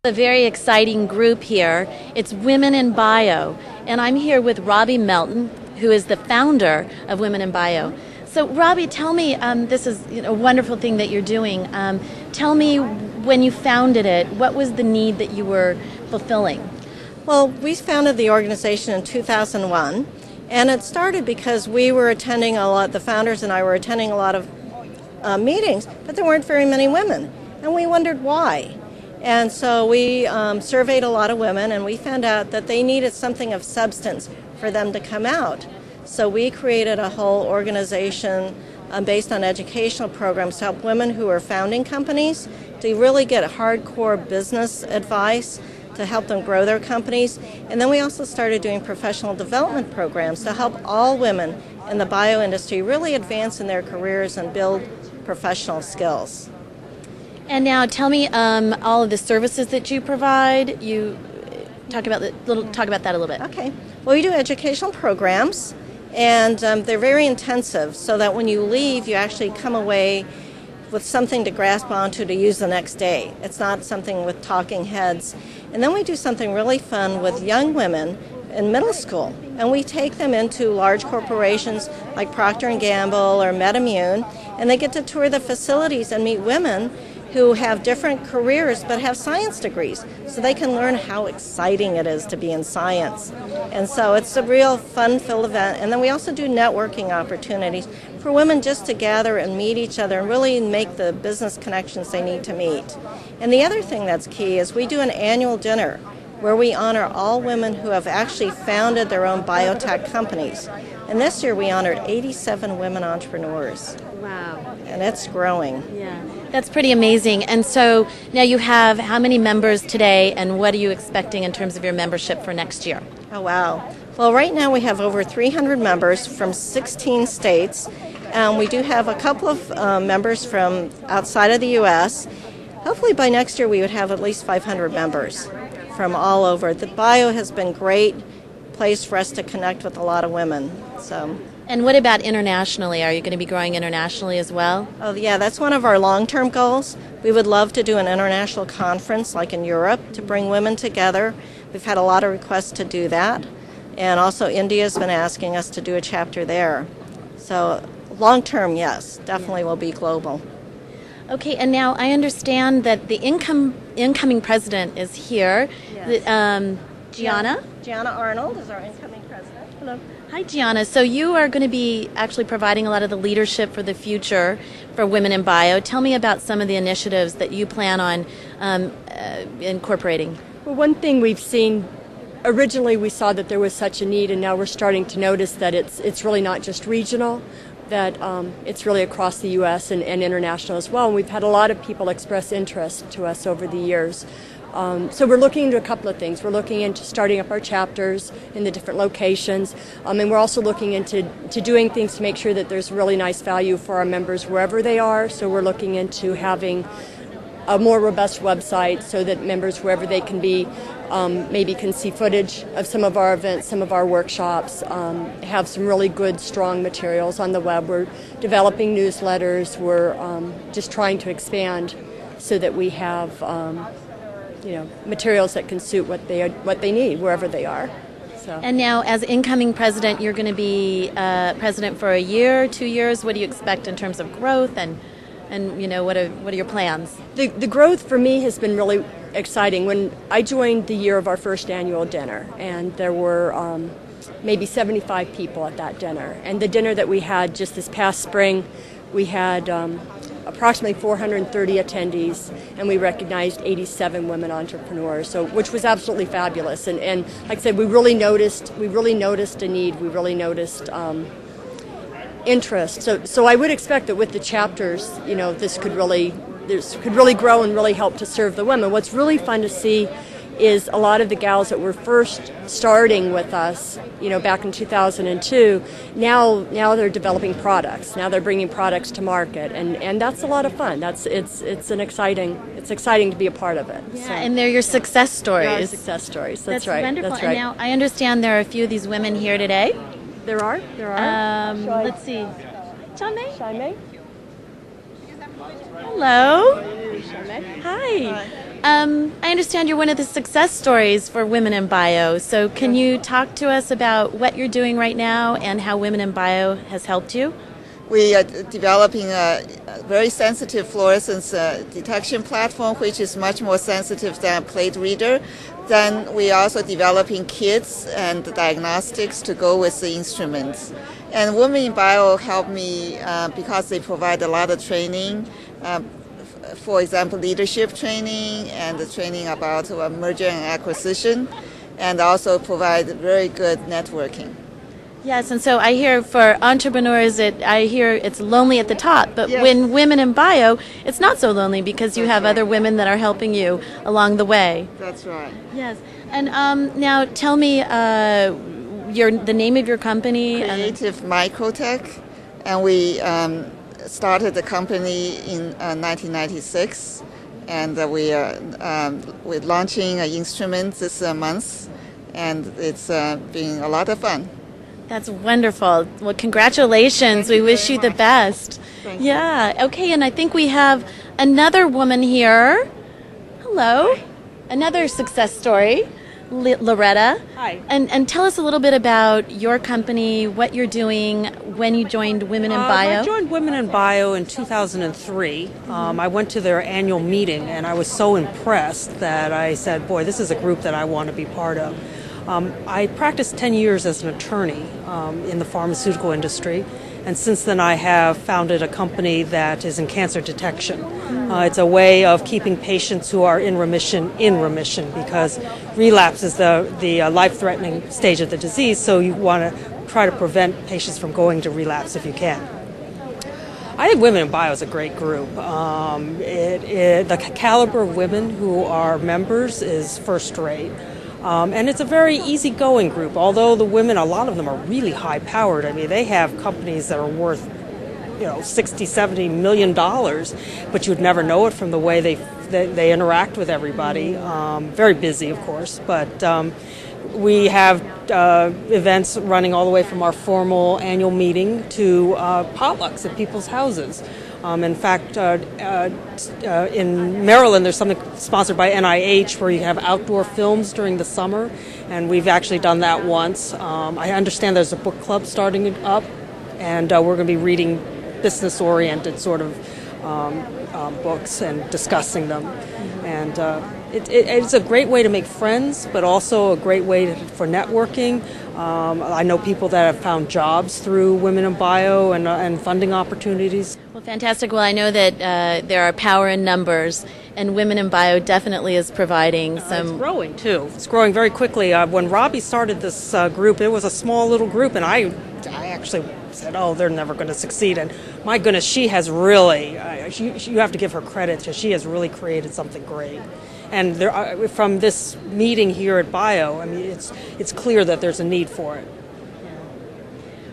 A very exciting group here. It's Women in Bio, and I'm here with Robbie Melton, who is the founder of Women in Bio. So, Robbie, tell me, this is a wonderful thing that you're doing. Tell me, when you founded it, what was the need that you were fulfilling? Well, we founded the organization in 2001, and it started because we were attending the founders and I were attending a lot of meetings, but there weren't very many women, and we wondered why. And so we surveyed a lot of women, and we found out that they needed something of substance for them to come out. So we created a whole organization based on educational programs to help women who are founding companies to really get hardcore business advice to help them grow their companies. And then we also started doing professional development programs to help all women in the bio industry really advance in their careers and build professional skills. And now tell me all of the services that you provide. You talk about that a little bit. Okay. Well, we do educational programs, and they're very intensive, so that when you leave, you actually come away with something to grasp onto to use the next day. It's not something with talking heads. And then we do something really fun with young women in middle school, and we take them into large corporations like Procter & Gamble or MedImmune, and they get to tour the facilities and meet women who have different careers but have science degrees, so they can learn how exciting it is to be in science. And so it's a real fun-filled event. And then we also do networking opportunities for women just to gather and meet each other and really make the business connections they need to meet. And the other thing that's key is we do an annual dinner where we honor all women who have actually founded their own biotech companies. And this year we honored 87 women entrepreneurs. Wow. And it's growing. Yeah, that's pretty amazing. And so now you have how many members today, and what are you expecting in terms of your membership for next year? Oh, wow. Well, right now we have over 300 members from 16 states. We do have a couple of members from outside of the U.S. Hopefully by next year we would have at least 500 members from all over. The bio has been a great place for us to connect with a lot of women. And what about internationally? Are you going to be growing internationally as well? Oh, yeah, that's one of our long-term goals. We would love to do an international conference like in Europe to bring women together. We've had a lot of requests to do that. And also India's been asking us to do a chapter there. So long-term, yes, definitely will be global. Okay, and now I understand that the incoming president is here. Yes. Gianna? Gianna Arnold is our incoming president. Hello. Hi, Gianna. So you are going to be actually providing a lot of the leadership for the future for Women in Bio. Tell me about some of the initiatives that you plan on incorporating. Well, one thing we've seen, originally we saw that there was such a need, and now we're starting to notice that it's really not just regional, that it's really across the U.S. and international as well. And we've had a lot of people express interest to us over the years. So we're looking into a couple of things. We're looking into starting up our chapters in the different locations, and we're also looking into doing things to make sure that there's really nice value for our members wherever they are. So we're looking into having a more robust website so that members, wherever they can be, maybe can see footage of some of our events, some of our workshops, have some really good, strong materials on the web. We're developing newsletters. We're just trying to expand so that we have materials that can suit what they need wherever they are. So. And now, as incoming president, you're going to be president for a year, 2 years. What do you expect in terms of growth, and what are your plans? The growth for me has been really exciting. When I joined the year of our first annual dinner, and there were maybe 75 people at that dinner, and the dinner that we had just this past spring, we had approximately 430 attendees, and we recognized 87 women entrepreneurs, which was absolutely fabulous. And like I said, we really noticed a need. We really noticed interest. So I would expect that with the chapters, this could really grow and really help to serve the women. What's really fun to see is a lot of the gals that were first starting with us, back in 2002, now they're developing products. Now they're bringing products to market, and that's a lot of fun. It's exciting to be a part of it. Yeah, and they're your success stories. They are success stories. That's right. Wonderful. That's right. And now I understand there are a few of these women here today. There are. Let's see. Shai May. Hello. Shai May. Hi. I understand you're one of the success stories for Women in Bio. So can you talk to us about what you're doing right now and how Women in Bio has helped you? We are developing a very sensitive fluorescence detection platform, which is much more sensitive than a plate reader. Then we are also developing kits and diagnostics to go with the instruments. And Women in Bio help me because they provide a lot of training. For example, leadership training and the training about merger and acquisition, and also provide very good networking. Yes, and so I hear for entrepreneurs, I hear it's lonely at the top, but Yes. when Women in Bio, it's not so lonely because you have other women that are helping you along the way. That's right. Yes, and now tell me the name of your company. Creative Microtech, and we started the company in 1996, and we're launching an instrument this month, and it's been a lot of fun. That's wonderful. Well, congratulations. We wish you the best. Thank you. Yeah. Okay, and I think we have another woman here. Hello. Another success story, Loretta. Hi. And tell us a little bit about your company, what you're doing, when you joined Women in Bio. I joined Women in Bio in 2003. I went to their annual meeting, and I was so impressed that I said, boy, this is a group that I want to be part of. I practiced 10 years as an attorney in the pharmaceutical industry, and since then I have founded a company that is in cancer detection. It's a way of keeping patients who are in remission, because relapse is the life-threatening stage of the disease, so you want to try to prevent patients from going to relapse if you can. I think Women in Bio is a great group. The caliber of women who are members is first rate. And it's a very easygoing group, although the women, a lot of them are really high powered. I mean, they have companies that are worth, $60-70 million, but you'd never know it from the way they interact with everybody. Very busy, of course, but we have events running all the way from our formal annual meeting to potlucks at people's houses. In fact, in Maryland, there's something sponsored by NIH where you have outdoor films during the summer, and we've actually done that once. I understand there's a book club starting up, and we're going to be reading business-oriented sort of books and discussing them. And it's a great way to make friends, but also a great way for networking. I know people that have found jobs through Women in Bio and funding opportunities. Well, fantastic. Well, I know that there are power in numbers, and Women in Bio definitely is providing some... It's growing, too. It's growing very quickly. When Robbie started this group, it was a small little group, and I actually said, oh, they're never going to succeed. And my goodness, she has really, you have to give her credit, because she has really created something great. And from this meeting here at Bio, I mean, it's clear that there's a need for it.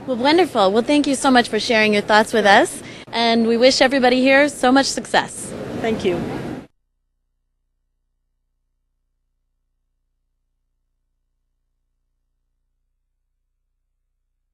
Well, wonderful. Well, thank you so much for sharing your thoughts with us, and we wish everybody here so much success. Thank you.